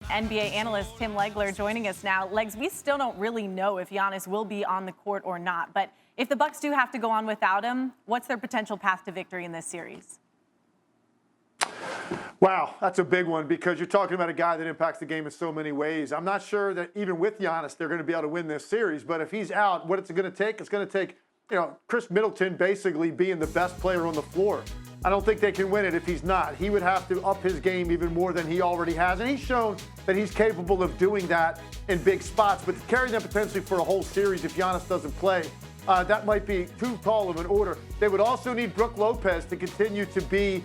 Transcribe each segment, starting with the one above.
NBA analyst Tim Legler joining us now. Legs, we still don't really know if Giannis will be on the court or not, but if the Bucks do have to go on without him, what's their potential path to victory in this series? Wow, that's a big one because you're talking about a guy that impacts the game in so many ways. I'm not sure that even with Giannis, they're going to be able to win this series. But if he's out, what it's going to take? It's going to take, Chris Middleton basically being the best player on the floor. I don't think they can win it if he's not. He would have to up his game even more than he already has. And he's shown that he's capable of doing that in big spots. But to carry them potentially for a whole series if Giannis doesn't play, that might be too tall of an order. They would also need Brook Lopez to continue to be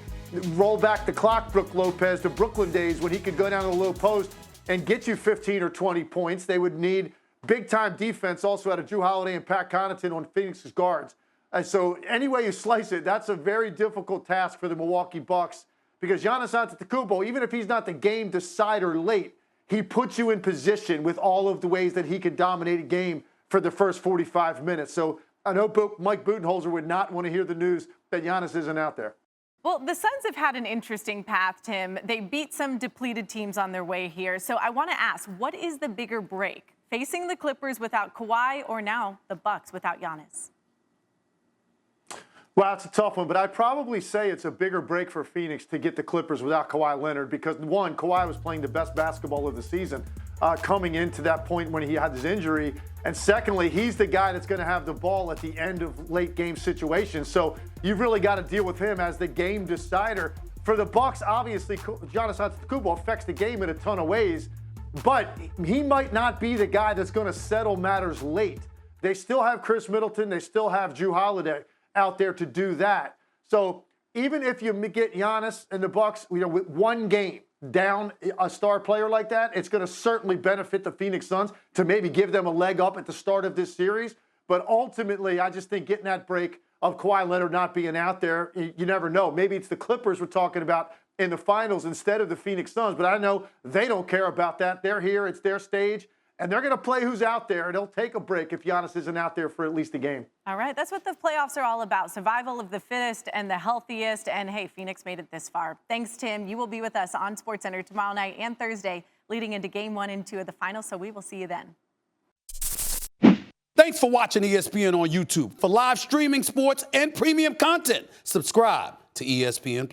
roll back the clock, Brook Lopez, to Brooklyn days when he could go down to the low post and get you 15 or 20 points. They would need big-time defense also out of Drew Holiday and Pat Connaughton on Phoenix's guards. And so any way you slice it, that's a very difficult task for the Milwaukee Bucks because Giannis Antetokounmpo, even if he's not the game decider late, he puts you in position with all of the ways that he can dominate a game for the first 45 minutes. So I know Mike Budenholzer would not want to hear the news that Giannis isn't out there. Well, the Suns have had an interesting path, Tim. They beat some depleted teams on their way here. So I want to ask, what is the bigger break? Facing the Clippers without Kawhi or now the Bucks without Giannis? Well, it's a tough one, but I'd probably say it's a bigger break for Phoenix to get the Clippers without Kawhi Leonard because, one, Kawhi was playing the best basketball of the season coming into that point when he had his injury. And secondly, he's the guy that's going to have the ball at the end of late game situations. So you've really got to deal with him as the game decider. For the Bucks, obviously, Giannis Antetokounmpo affects the game in a ton of ways, but he might not be the guy that's going to settle matters late. They still have Chris Middleton. They still have Drew Holiday out there to do that. So even if you get Giannis and the Bucks, with one game down a star player like that, it's going to certainly benefit the Phoenix Suns to maybe give them a leg up at the start of this series. But ultimately, I just think getting that break of Kawhi Leonard not being out there, you never know. Maybe it's the Clippers we're talking about in the finals instead of the Phoenix Suns. But I know they don't care about that. They're here. It's their stage. And they're going to play who's out there. They'll take a break if Giannis isn't out there for at least a game. All right. That's what the playoffs are all about. Survival of the fittest and the healthiest. And, hey, Phoenix made it this far. Thanks, Tim. You will be with us on SportsCenter tomorrow night and Thursday leading into Game 1 and 2 of the finals. So we will see you then. Thanks for watching ESPN on YouTube. For live streaming sports and premium content, subscribe to ESPN+.